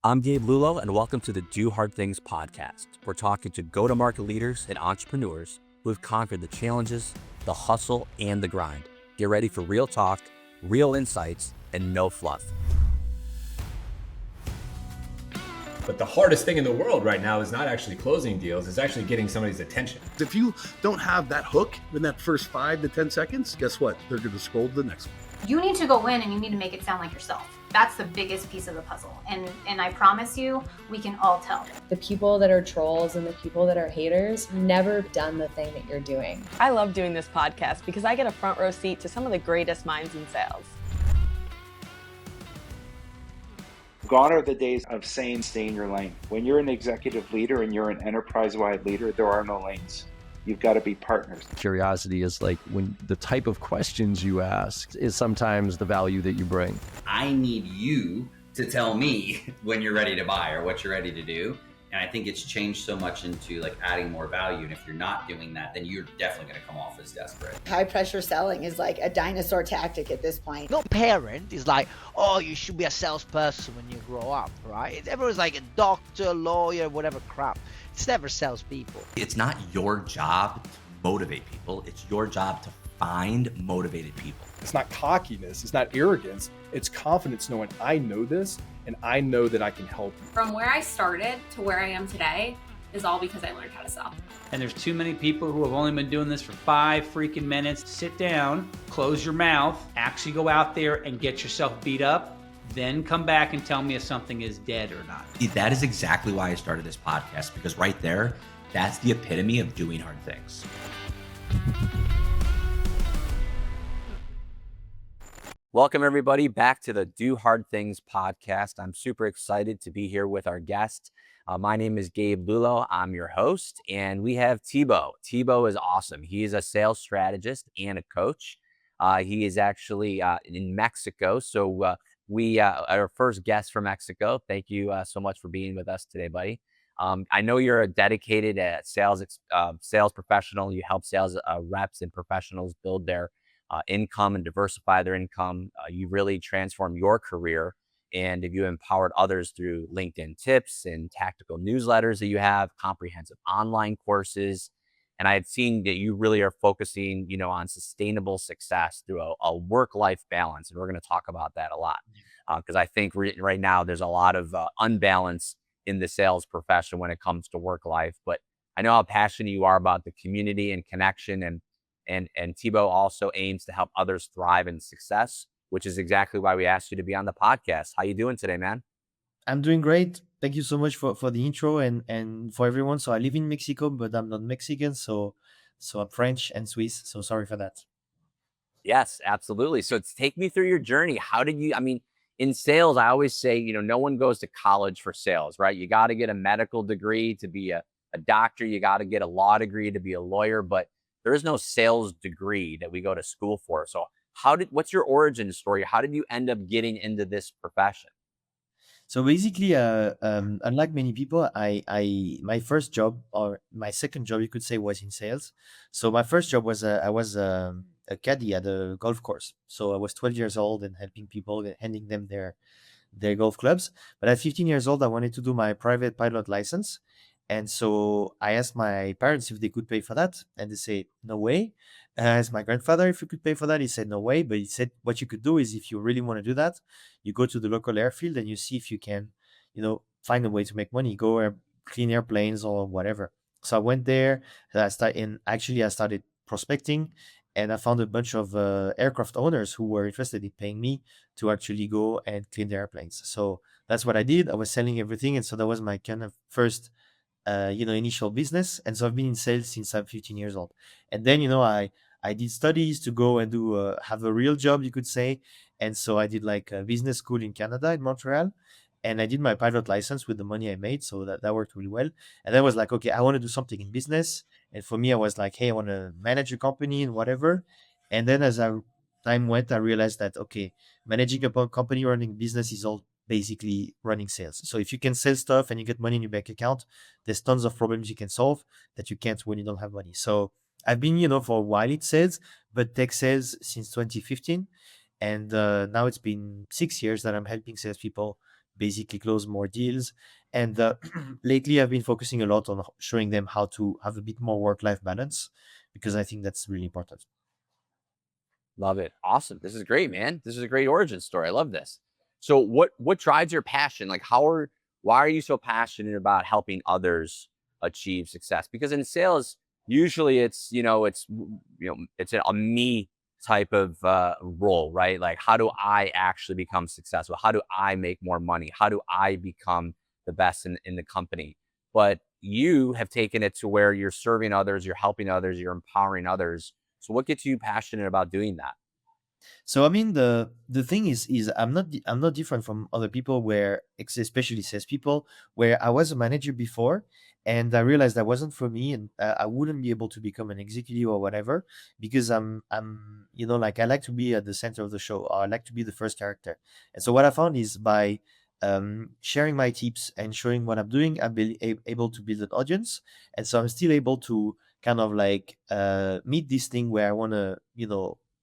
I'm Gabe Lullo, and welcome to the Do Hard Things podcast. We're talking to go-to-market leaders and entrepreneurs who have conquered the challenges, the hustle, and the grind. Get ready for real talk, real insights, and no fluff. But the hardest thing in the world right now is not actually closing deals, it's actually getting somebody's attention. If you don't have that hook in that first 5 to 10 seconds, guess what? They're going to scroll to the next one. You need to go in and you need to make it sound like yourself. That's the biggest piece of the puzzle. And I promise you, we can all tell. The people that are trolls and the people that are haters never done the thing that you're doing. I love doing this podcast because I get a front row seat to some of the greatest minds in sales. Gone are the days of saying stay in your lane. When you're an executive leader and you're an enterprise-wide leader, there are no lanes. You've got to be partners. Curiosity is like when the type of questions you ask is sometimes the value that you bring. I need you to tell me when you're ready to buy or what you're ready to do. And I think it's changed so much into like adding more value. And if you're not doing that, then you're definitely going to come off as desperate. High pressure selling is like a dinosaur tactic at this point. No parent is like, oh, you should be a salesperson when you grow up, right? Everyone's like a doctor, lawyer, whatever crap. It's never salespeople. It's not your job to motivate people. It's your job to find motivated people. It's not cockiness. It's not arrogance. It's confidence knowing I know this and I know that I can help you. From where I started to where I am today is all because I learned how to sell. And there's too many people who have only been doing this for 5 freaking minutes. Sit down, close your mouth, actually go out there and get yourself beat up. Then come back and tell me if something is dead or not. That is exactly why I started this podcast, because right there, that's the epitome of doing hard things. Welcome, everybody, back to the Do Hard Things podcast. I'm super excited to be here with our guest. My name is Gabe Lullo. I'm your host, and we have Thibaut. Thibaut is awesome. He is a sales strategist and a coach. He is actually in Mexico, so we are our first guest from Mexico. Thank you so much for being with us today, buddy. I know you're a dedicated sales professional. You help sales reps and professionals build their income and diversify their income. You really transform your career, and if you empowered others through LinkedIn tips and tactical newsletters that you have, comprehensive online courses. And I had seen that you really are focusing, on sustainable success through a work-life balance. And we're going to talk about that a lot because I think right now there's a lot of unbalance in the sales profession when it comes to work life. But I know how passionate you are about the community and connection, and Thibaut also aims to help others thrive in success, which is exactly why we asked you to be on the podcast. How you doing today, man? I'm doing great. Thank you so much for the intro and for everyone. So I live in Mexico, but I'm not Mexican. So I'm French and Swiss. So sorry for that. Yes, absolutely. So take me through your journey. How did you, in sales, I always say, no one goes to college for sales, right? You got to get a medical degree to be a doctor. You got to get a law degree to be a lawyer, but there is no sales degree that we go to school for. So what's your origin story? How did you end up getting into this profession? So basically, unlike many people, my first job, or my second job, you could say, was in sales. So my first job was I was a caddy at a golf course. So I was 12 years old and helping people, handing them their golf clubs. But at 15 years old, I wanted to do my private pilot license. And so I asked my parents if they could pay for that. And they say, no way. I asked my grandfather if he could pay for that. He said, no way. But he said, what you could do is if you really want to do that, you go to the local airfield and you see if you can, find a way to make money, clean airplanes or whatever. So I went there. I started prospecting, and I found a bunch of aircraft owners who were interested in paying me to actually go and clean the airplanes. So that's what I did. I was selling everything. And so that was my kind of first initial business. And so I've been in sales since I'm 15 years old. And then, I did studies to go and do have a real job, you could say. And so I did like a business school in Canada, in Montreal. And I did my pilot license with the money I made. So that worked really well. And then I was like, okay, I want to do something in business. And for me, I was like, hey, I want to manage a company and whatever. And then as time went, I realized that, okay, managing a company, running business is all basically running sales. So if you can sell stuff and you get money in your bank account, there's tons of problems you can solve that you can't when you don't have money. So I've been, for a while in sales, but tech sales since 2015. And now it's been 6 years that I'm helping salespeople basically close more deals. And lately, I've been focusing a lot on showing them how to have a bit more work-life balance, because I think that's really important. Love it. Awesome. This is great, man. This is a great origin story. I love this. So what drives your passion? Like why are you so passionate about helping others achieve success? Because in sales, usually it's a me type of role, right? Like, how do I actually become successful? How do I make more money? How do I become the best in the company? But you have taken it to where you're serving others, you're helping others, you're empowering others. So what gets you passionate about doing that? So I mean, the thing is I'm not different from other people, where especially salespeople, where I was a manager before, and I realized that wasn't for me, and I wouldn't be able to become an executive or whatever, because I'm like, I like to be at the center of the show, or I like to be the first character. And so what I found is, by sharing my tips and showing what I'm doing, I'm able to build an audience, and so I'm still able to kind of like meet this thing where I want to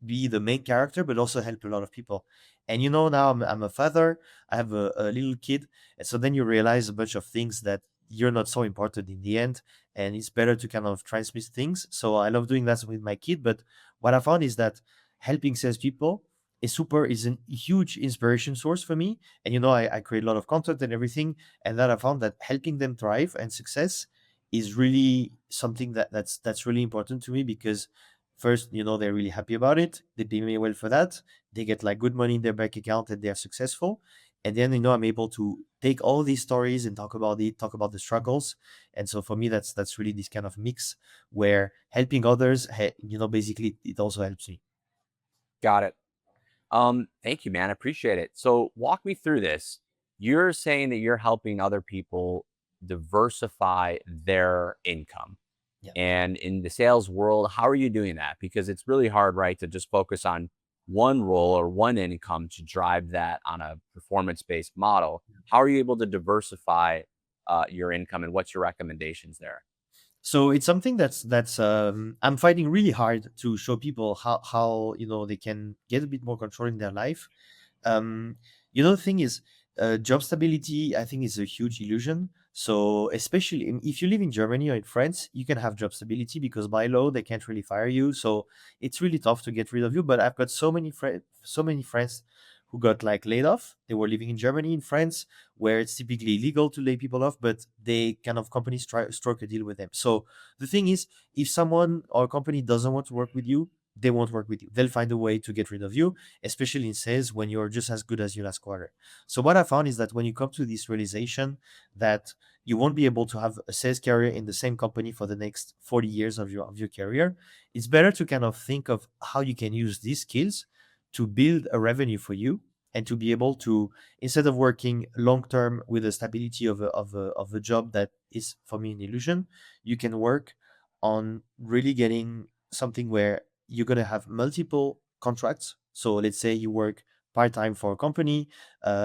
be the main character, but also help a lot of people. And now I'm a father. I have a little kid, and so then you realize a bunch of things that you're not so important in the end, and it's better to kind of transmit things. So I love doing that with my kid. But what I found is that helping salespeople is a huge inspiration source for me. And I create a lot of content and everything, and that I found that helping them thrive and success is really something that's really important to me, because first, they're really happy about it. They pay me well for that. They get like good money in their bank account, and they're successful. And then, I'm able to take all these stories and talk about the struggles. And so for me, that's really this kind of mix where helping others, basically it also helps me. Got it. Thank you, man. I appreciate it. So walk me through this. You're saying that you're helping other people diversify their income. Yeah. And in the sales world, how are you doing that? Because it's really hard, right, to just focus on one role or one income to drive that on a performance-based model. How are you able to diversify your income, and what's your recommendations there? So it's something that's I'm fighting really hard to show people how they can get a bit more control in their life. The thing is, job stability, I think, is a huge illusion. So especially if you live in Germany or in France, you can have job stability because by law they can't really fire you. So it's really tough to get rid of you. But I've got so many friends who got like laid off. They were living in Germany, in France, where it's typically illegal to lay people off, but they kind of companies struck a deal with them. So the thing is, if someone or a company doesn't want to work with you, they won't work with you. They'll find a way to get rid of you, especially in sales when you're just as good as your last quarter. So what I found is that when you come to this realization that you won't be able to have a sales career in the same company for the next 40 years of your career, it's better to kind of think of how you can use these skills to build a revenue for you, and to be able to, instead of working long term with the stability of a job that is for me an illusion, you can work on really getting something where you're going to have multiple contracts. So let's say you work part-time for a company,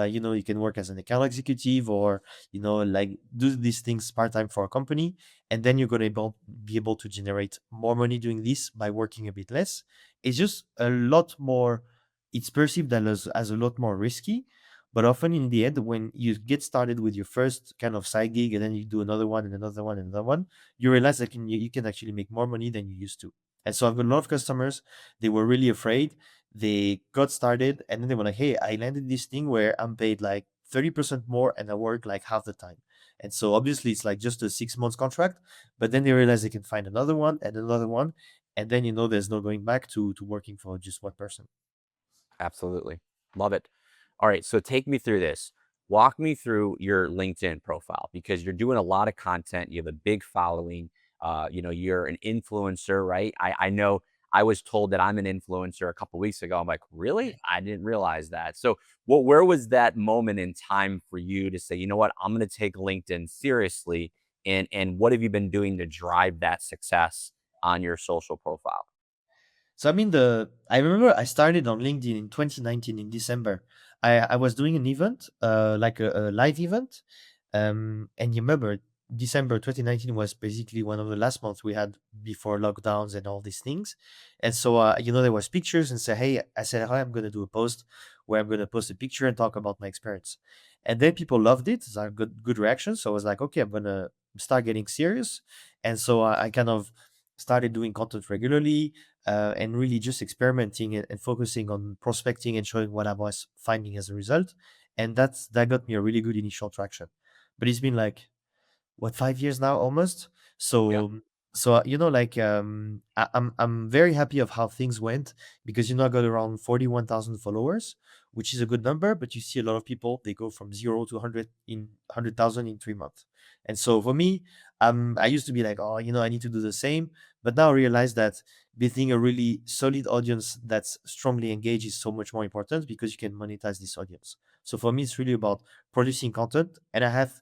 you can work as an account executive, or like do these things part-time for a company, and then you're going to be able to generate more money doing this by working a bit less. It's just a lot more, it's perceived as a lot more risky, but often in the end, when you get started with your first kind of side gig, and then you do another one and another one and another one, you realize that you can actually make more money than you used to. And so I've got a lot of customers, they were really afraid. They got started, and then they were like, hey, I landed this thing where I'm paid like 30% more and I work like half the time. And so obviously it's like just a 6 months contract, but then they realize they can find another one and another one. And then, there's no going back to working for just one person. Absolutely. Love it. All right. So take me through this. Walk me through your LinkedIn profile, because you're doing a lot of content. You have a big following. You're an influencer, right? I know I was told that I'm an influencer a couple weeks ago. I'm like, really? I didn't realize that. So where was that moment in time for you to say, you know what, I'm going to take LinkedIn seriously? And what have you been doing to drive that success on your social profile? So I remember I started on LinkedIn in 2019 in December. I was doing an event, like a live event. And you remember December 2019 was basically one of the last months we had before lockdowns and all these things. And so, there was pictures, and I said, hey, I'm going to do a post where I'm going to post a picture and talk about my experience. And then people loved it. It's a good reaction. So I was like, okay, I'm gonna start getting serious. And so I kind of started doing content regularly, and really just experimenting and focusing on prospecting and showing what I was finding as a result. And that got me a really good initial traction. But it's been like, what, 5 years now almost. Yeah. So like, I'm very happy of how things went, because I got around 41,000 followers, which is a good number. But you see a lot of people, they go from 0 to 100,000 in 3 months. And so for me, I used to be like, oh, I need to do the same. But now I realize that building a really solid audience that's strongly engaged is so much more important, because you can monetize this audience. So for me, it's really about producing content. And I have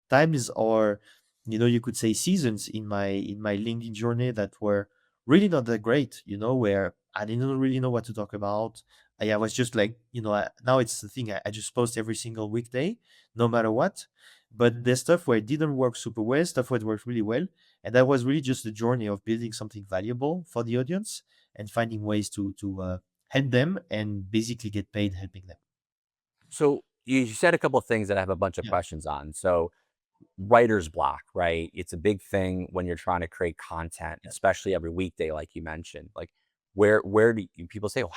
times, or you could say seasons, in my LinkedIn journey that were really not that great, where I didn't really know what to talk about. I was just like, now it's the thing, I just post every single weekday, no matter what. But there's stuff where it didn't work super well, stuff where it worked really well. And that was really just the journey of building something valuable for the audience, and finding ways to help them, and basically get paid helping them. So you said a couple of things that I have a bunch of Yeah. questions on. So writer's block, right? It's a big thing when you're trying to create content, especially every weekday, like you mentioned. Like, where do people say, well,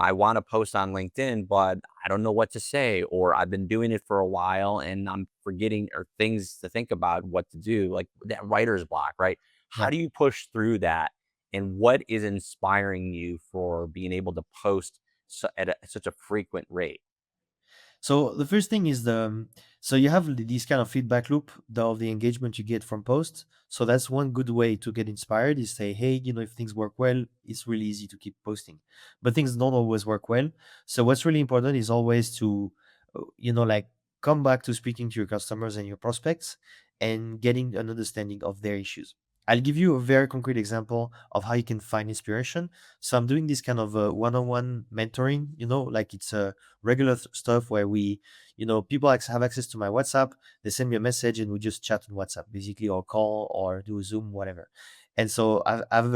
I want to post on LinkedIn, but I don't know what to say, or I've been doing it for a while and I'm forgetting, or things to think about what to do, like that writer's block, right? How Yeah. do you push through that? And what is inspiring you for being able to post at such a frequent rate? So the first thing is so you have this kind of feedback loop of the engagement you get from posts. So that's one good way to get inspired, is say, hey, if things work well, it's really easy to keep posting. But things don't always work well. So what's really important is always to, like, come back to speaking to your customers and your prospects, and getting an understanding of their issues. I'll give you a very concrete example of how you can find inspiration. So I'm doing this kind of one-on-one mentoring, like it's a regular stuff where people have access to my WhatsApp. They send me a message and we just chat on WhatsApp, basically, or call or do a Zoom, whatever. And so I've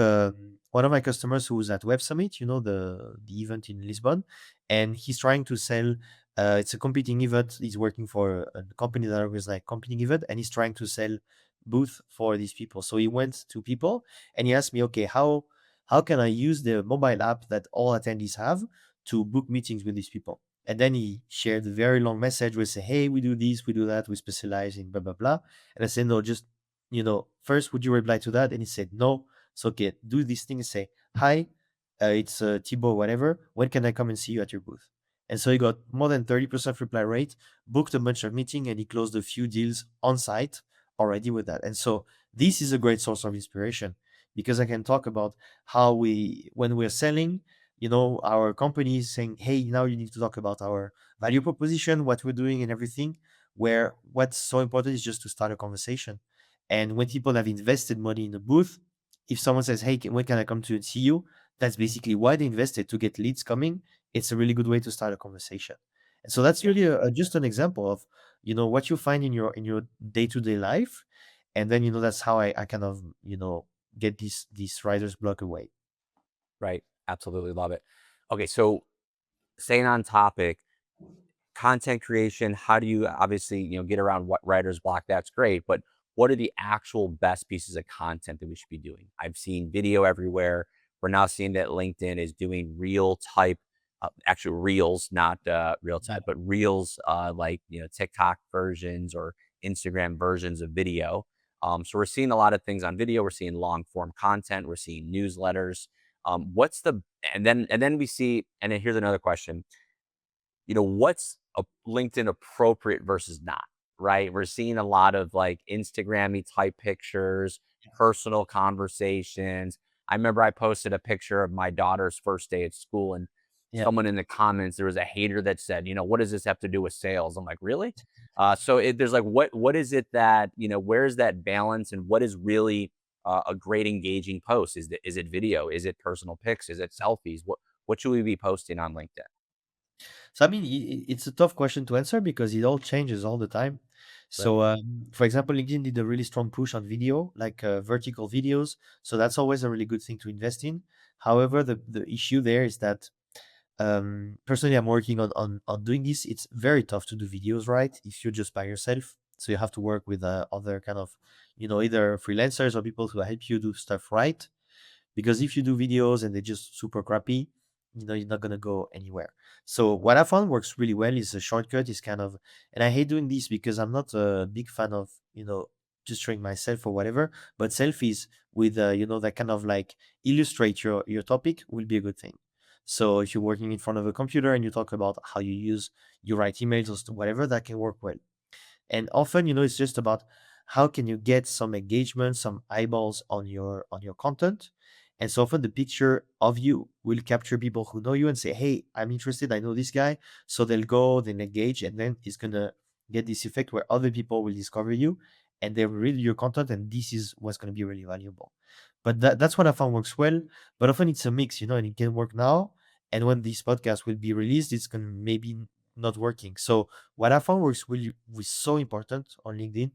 one of my customers who was at Web Summit, the event in Lisbon, and he's trying to sell. It's a competing event. He's working for a company that was like competing event, and he's trying to sell booth for these people. So he went to people and he asked me, okay, how can I use the mobile app that all attendees have to book meetings with these people? And then he shared a very long message where he said, hey, we do this, we do that, we specialize in blah, blah, blah. And I said, no, just, first, would you reply to that? And he said, no. So, okay, do this thing and say, hi, it's Thibaut, whatever. When can I come and see you at your booth? And so he got more than 30% reply rate, booked a bunch of meeting, and he closed a few deals on site already with that. And so this is a great source of inspiration, because I can talk about how when we're selling, our company is saying, hey, now you need to talk about our value proposition, what we're doing and everything, where what's so important is just to start a conversation. And when people have invested money in a booth, if someone says, hey, when can I come to see you? That's basically why they invested, to get leads coming. It's a really good way to start a conversation. And so that's really just an example of, what you find in your day-to-day life. And then, that's how I kind of, get this writer's block away. Right. Absolutely love it. Okay. So staying on topic, content creation, how do you obviously, get around what writer's block? That's great. But what are the actual best pieces of content that we should be doing? I've seen video everywhere. We're now seeing that LinkedIn is doing real type, actually reels, not real type, but reels, like, TikTok versions or Instagram versions of video. So we're seeing a lot of things on video. We're seeing long form content. We're seeing newsletters. What's the, and then we see, and then here's another question, what's a LinkedIn appropriate versus not, right? We're seeing a lot of like Instagrammy type pictures, personal conversations. I remember I posted a picture of my daughter's first day at school, and Yeah. someone in the comments, there was a hater that said, what does this have to do with sales? I'm like, really? So there's like, what is it that, where's that balance, and what is really a great engaging post? Is it video? Is it personal pics? Is it selfies? What should we be posting on LinkedIn? So, I mean, it's a tough question to answer, because it all changes all the time. Right. So, for example, LinkedIn did a really strong push on video, like vertical videos. So that's always a really good thing to invest in. However, the issue there is that Personally, I'm working on doing this. It's very tough to do videos, right? If you're just by yourself, so you have to work with other kind of, either freelancers or people who help you do stuff right. Because if you do videos and they're just super crappy, you're not gonna go anywhere. So what I found works really well is a shortcut is kind of, and I hate doing this because I'm not a big fan of, just showing myself or whatever, but selfies with, that kind of like illustrate your topic will be a good thing. So if you're working in front of a computer and you talk about how you write emails or whatever, that can work well. And often, it's just about how can you get some engagement, some eyeballs on your content. And so often the picture of you will capture people who know you and say, hey, I'm interested, I know this guy. So they'll go, they'll engage, and then it's gonna get this effect where other people will discover you and they will read your content, and this is what's gonna be really valuable. But that's what I found works well. But often it's a mix, and it can work now. And when this podcast will be released, it's gonna maybe not working. So what I found works really was so important on LinkedIn,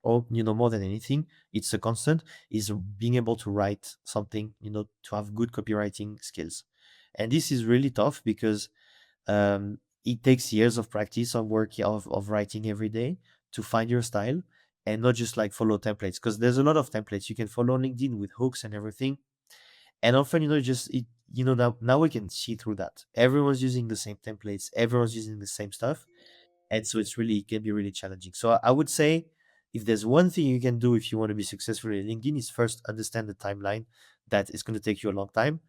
or more than anything, it's a constant, is being able to write something, to have good copywriting skills. And this is really tough because it takes years of practice of work of writing every day to find your style, and not just like follow templates, because there's a lot of templates you can follow on LinkedIn with hooks and everything. And often, just it, now we can see through that. Everyone's using the same templates, everyone's using the same stuff. And so it can be really challenging. So I would say if there's one thing you can do if you want to be successful in LinkedIn is first understand the timeline that is going to take you a long time,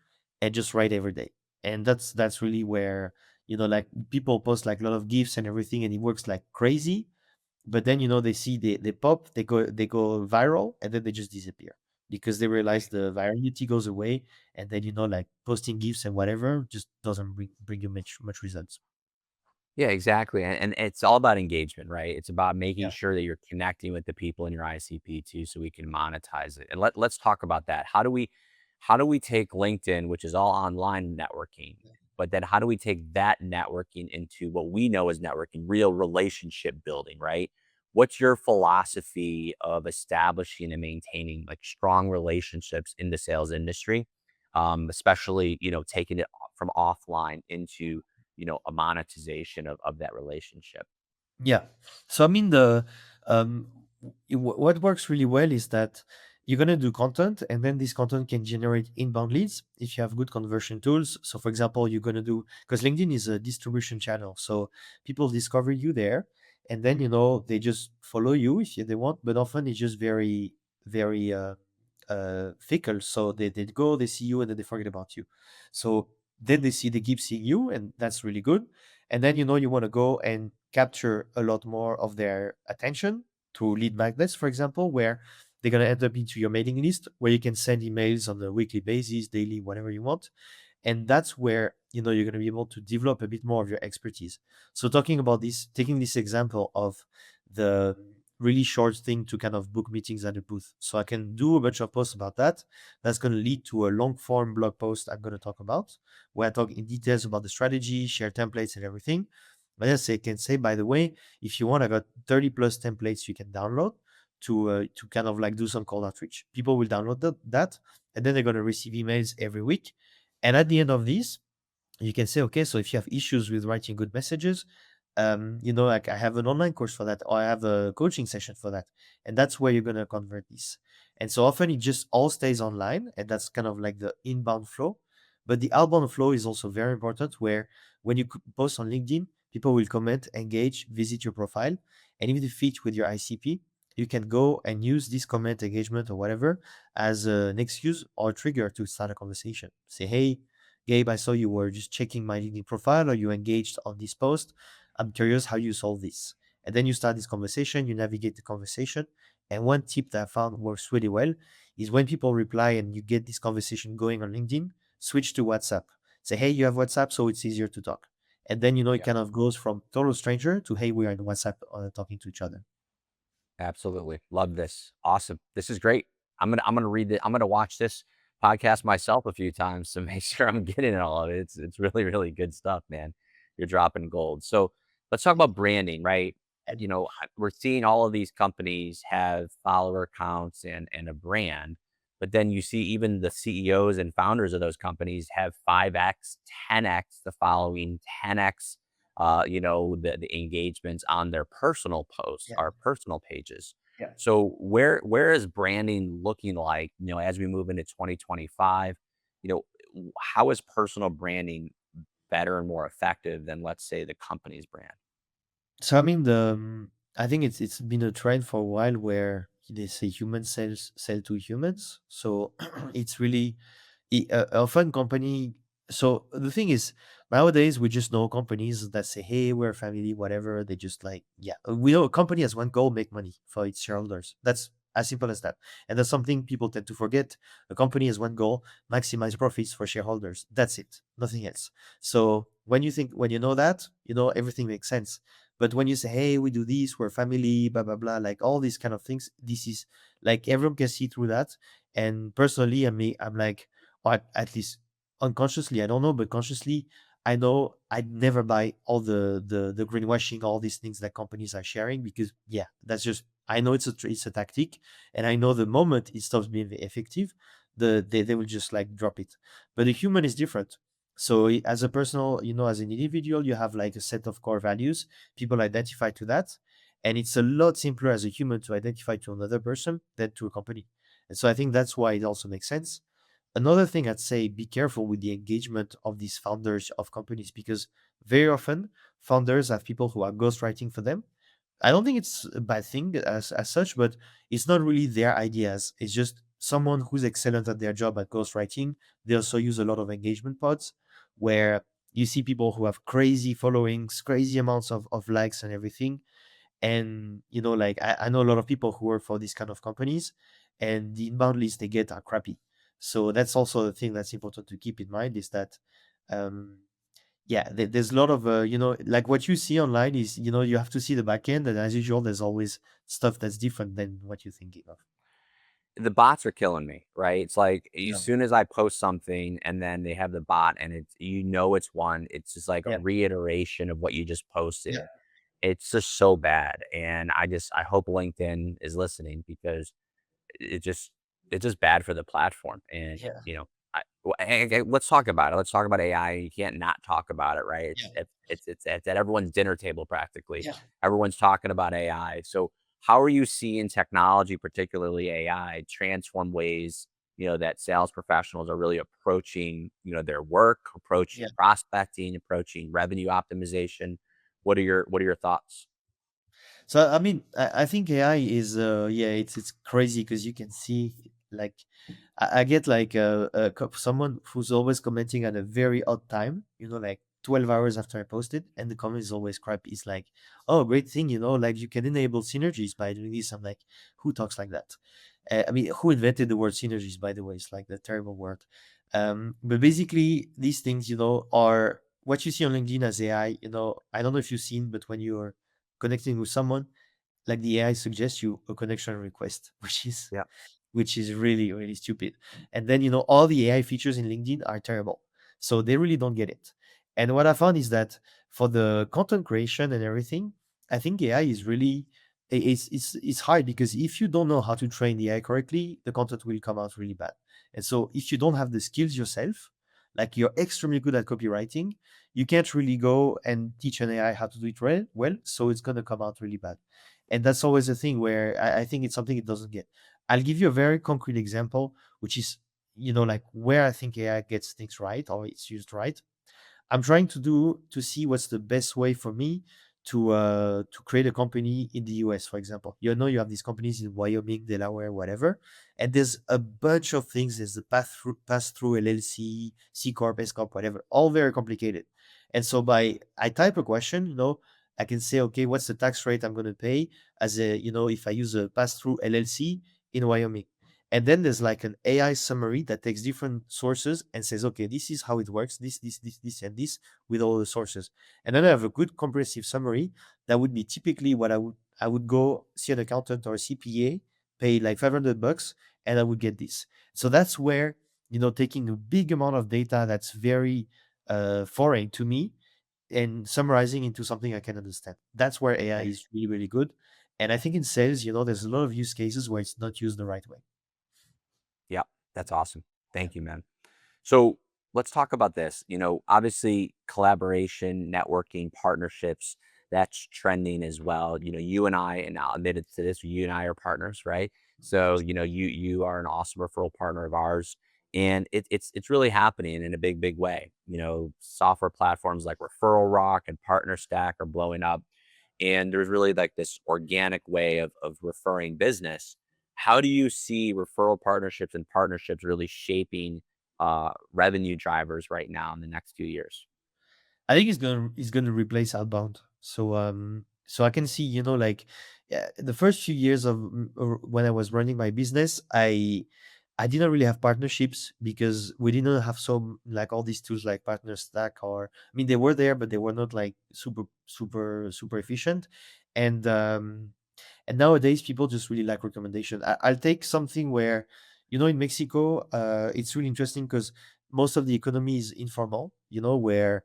and just write every day. And that's really where, like people post like a lot of gifs and everything, and it works like crazy. But then, they see they pop, they go viral, and then they just disappear because they realize the virality goes away. And then, like posting gifs and whatever just doesn't bring you much results. Yeah, exactly. And it's all about engagement, right? It's about making Yeah. sure that you're connecting with the people in your ICP too, so we can monetize it. And let's talk about that. How do we take LinkedIn, which is all online networking, but then how do we take that networking into what we know as networking, real relationship building, right? What's your philosophy of establishing and maintaining like strong relationships in the sales industry? Especially, taking it from offline into a monetization of that relationship. Yeah. So I mean, what works really well is that you're gonna do content, and then this content can generate inbound leads if you have good conversion tools. So, for example, you're gonna do, because LinkedIn is a distribution channel, so people discover you there, and then they just follow you if they want. But often it's just very, very fickle. So they go, they see you, and then they forget about you. So then they keep seeing you, and that's really good. And then you want to go and capture a lot more of their attention through lead magnets, for example, where they're going to end up into your mailing list, where you can send emails on a weekly basis, daily, whatever you want. And that's where you're going to be able to develop a bit more of your expertise. So talking about this, taking this example of the really short thing to kind of book meetings at a booth, so I can do a bunch of posts about that. That's going to lead to a long form blog post I'm going to talk about, where I talk in details about the strategy, share templates and everything. But yes, I can say, by the way, if you want, I got 30 plus templates you can download to kind of like do some cold outreach. People will download that, and then they're going to receive emails every week. And at the end of this, you can say, okay, so if you have issues with writing good messages, like I have an online course for that, or I have a coaching session for that. And that's where you're going to convert this. And so often it just all stays online, and that's kind of like the inbound flow. But the outbound flow is also very important, where when you post on LinkedIn, people will comment, engage, visit your profile. And if they fit with your ICP, you can go and use this comment, engagement, or whatever as an excuse or trigger to start a conversation. Say, hey, Gabe, I saw you were just checking my LinkedIn profile, or you engaged on this post. I'm curious how you solve this. And then you start this conversation, you navigate the conversation. And one tip that I found works really well is when people reply and you get this conversation going on LinkedIn, switch to WhatsApp. Say, hey, you have WhatsApp, so it's easier to talk. And then, it kind of goes from total stranger to, hey, we are in WhatsApp talking to each other. Absolutely. Love this. Awesome. This is great. I'm gonna read it. I'm gonna watch this podcast myself a few times to make sure I'm getting all of it. It's really, really good stuff, man. You're dropping gold. So let's talk about branding, right? We're seeing all of these companies have follower counts and a brand. But then you see even the CEOs and founders of those companies have 5x, 10x the following, 10x, the engagements on their personal posts Yeah. or personal pages. Yeah. So where is branding looking like, as we move into 2025? How is personal branding better and more effective than, let's say, the company's brand? So I mean, I think it's been a trend for a while where they say humans sell to humans. So it's really often company. So the thing is, nowadays we just know companies that say, "Hey, we're a family, whatever." They just like, yeah, we know a company has one goal: make money for its shareholders. That's as simple as that. And that's something people tend to forget. A company has one goal: maximize profits for shareholders. That's it, nothing else. So when you know that, everything makes sense. But when you say, "Hey, we do this, we're family, blah blah blah," like all these kind of things, this is like everyone can see through that. And personally, I'm like, or at least unconsciously, I don't know, but consciously, I know I'd never buy all the greenwashing, all these things that companies are sharing, because yeah, that's just, I know it's a tactic, and I know the moment it stops being effective, they will just like drop it. But the human is different. So as a personal, as an individual, you have like a set of core values. People identify to that, and it's a lot simpler as a human to identify to another person than to a company. And so I think that's why it also makes sense. Another thing I'd say, be careful with the engagement of these founders of companies, because very often founders have people who are ghostwriting for them. I don't think it's a bad thing as such, but it's not really their ideas. It's just someone who's excellent at their job at ghostwriting. They also use a lot of engagement pods where you see people who have crazy followings, crazy amounts of likes and everything. And like I know a lot of people who work for these kind of companies, and the inbound leads they get are crappy. So that's also the thing that's important to keep in mind, is that um yeah, there's a lot of like what you see online is, you have to see the back end, and as usual there's always stuff that's different than what you're thinking of. The bots are killing me, right? It's like Yeah. as soon as I post something and then they have the bot and it's one, it's just like a Yeah. reiteration of what you just Yeah. posted. It's just so bad. And I hope LinkedIn is listening, because it just it's just bad for the platform. And Yeah. let's talk about it. Let's talk about AI. You can't not talk about it, right? Yeah. It's at everyone's dinner table practically. Yeah. Everyone's talking about AI. So how are you seeing technology, particularly AI, transform ways that sales professionals are really approaching their work, approaching Yeah. prospecting, approaching revenue optimization? What are your thoughts? So I mean, I think AI is yeah, it's crazy because you can see like I get like someone who's always commenting at a very odd time, like 12 hours after I posted, and the comment is always crap. It's like, oh, great thing, like you can enable synergies by doing this. I'm like, who talks like that? I mean, who invented the word synergies, by the way? It's like the terrible word. But basically, these things, are what you see on LinkedIn as AI. I don't know if you've seen, but when you're connecting with someone, like the AI suggests you a connection request, Yeah. which is really really stupid. And then all the AI features in LinkedIn are terrible, so they really don't get it. And what I found is that for the content creation and everything, I think AI is really it's hard, because if you don't know how to train the AI correctly, the content will come out really bad. And so if you don't have the skills yourself, like you're extremely good at copywriting, you can't really go and teach an AI how to do it well, so it's going to come out really bad. And that's always a thing where I think it's something it doesn't get. I'll give you a very concrete example, which is, like where I think AI gets things right, or it's used right. I'm trying to see what's the best way for me to create a company in the US, for example. You have these companies in Wyoming, Delaware, whatever, and there's a bunch of things. There's the pass through LLC, C corp, S corp, whatever, all very complicated. And so I type a question, I can say, okay, what's the tax rate I'm going to pay as a, if I use a pass through LLC in Wyoming. And then there's like an AI summary that takes different sources and says, okay, this is how it works, this, and this, with all the sources. And then I have a good comprehensive summary that would be typically what I would go see an accountant or a CPA, pay like $500, and I would get this. So that's where, taking a big amount of data that's very foreign to me and summarizing into something I can understand. That's where AI is really, really good. And I think in sales, there's a lot of use cases where it's not used the right way. Yeah. That's awesome. Thank you, man. So let's talk about this. Obviously, collaboration, networking, partnerships, that's trending as well. You and I, and I'll admit it to this, you and I are partners, right? So, you are an awesome referral partner of ours. And it's really happening in a big, big way. Software platforms like Referral Rock and Partner Stack are blowing up. And there's really like this organic way of referring business. How do you see referral partnerships and partnerships really shaping revenue drivers right now in the next few years? I think it's gonna replace outbound. So I can see, like, yeah, the first few years of when I was running my business, I didn't really have partnerships because we didn't have some like all these tools like Partner Stack, or I mean they were there, but they were not like super efficient. And and nowadays people just really like recommendation. I'll take something where, in Mexico, it's really interesting because most of the economy is informal, where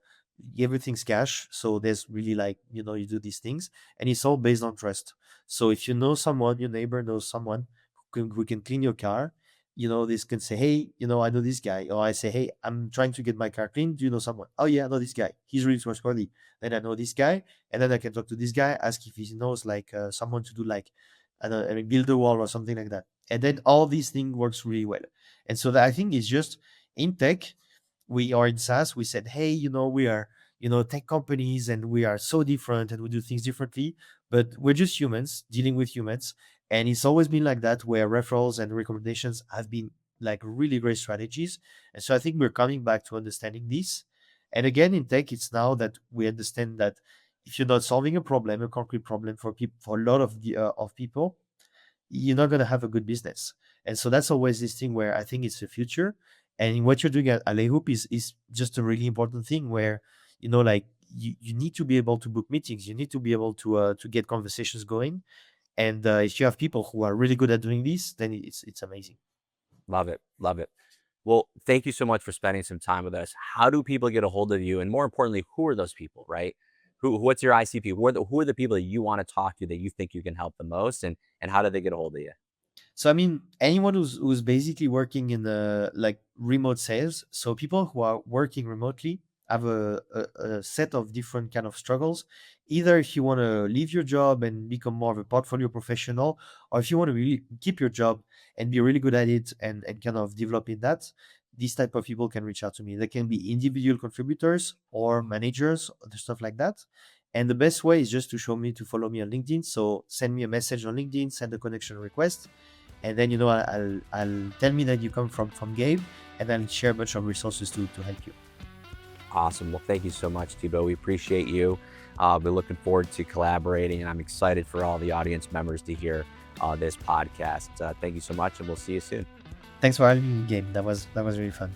everything's cash. So there's really like, you do these things and it's all based on trust. So if you know someone, your neighbor knows someone who can clean your car, this can say, hey, I know this guy. Or I say, hey, I'm trying to get my car clean. Do you know someone? Oh yeah, I know this guy. He's really trustworthy. Then I know this guy, and then I can talk to this guy, ask if he knows like someone to do like, I mean, build a wall or something like that. And then all these things works really well. And so that I think is just in tech, we are in SaaS. We said, hey, we are, tech companies and we are so different and we do things differently, but we're just humans dealing with humans. And it's always been like that, where referrals and recommendations have been like really great strategies. And so I think we're coming back to understanding this. And again, in tech, it's now that we understand that if you're not solving a problem, a concrete problem for people, for a lot of people, you're not going to have a good business. And so that's always this thing where I think it's the future. And what you're doing at Alehoop is just a really important thing where, like you need to be able to book meetings. You need to be able to get conversations going. And if you have people who are really good at doing this, then it's amazing. Love it. Love it. Well, thank you so much for spending some time with us. How do people get a hold of you? And more importantly, who are those people, right? What's your ICP? Who are the people that you want to talk to that you think you can help the most? And how do they get a hold of you? So I mean, anyone who's basically working in the like remote sales. So people who are working remotely have a set of different kind of struggles. Either if you want to leave your job and become more of a portfolio professional, or if you want to really keep your job and be really good at it and kind of develop in that, these type of people can reach out to me. They can be individual contributors or managers, or stuff like that. And the best way is just to follow me on LinkedIn. So send me a message on LinkedIn, send a connection request, and then I'll tell me that you come from Gabe, and I'll share a bunch of resources to help you. Awesome. Well, thank you so much, Thibaut. We appreciate you. We're looking forward to collaborating, and I'm excited for all the audience members to hear this podcast. Thank you so much, and we'll see you soon. Thanks for having me, Gabe. That was really fun.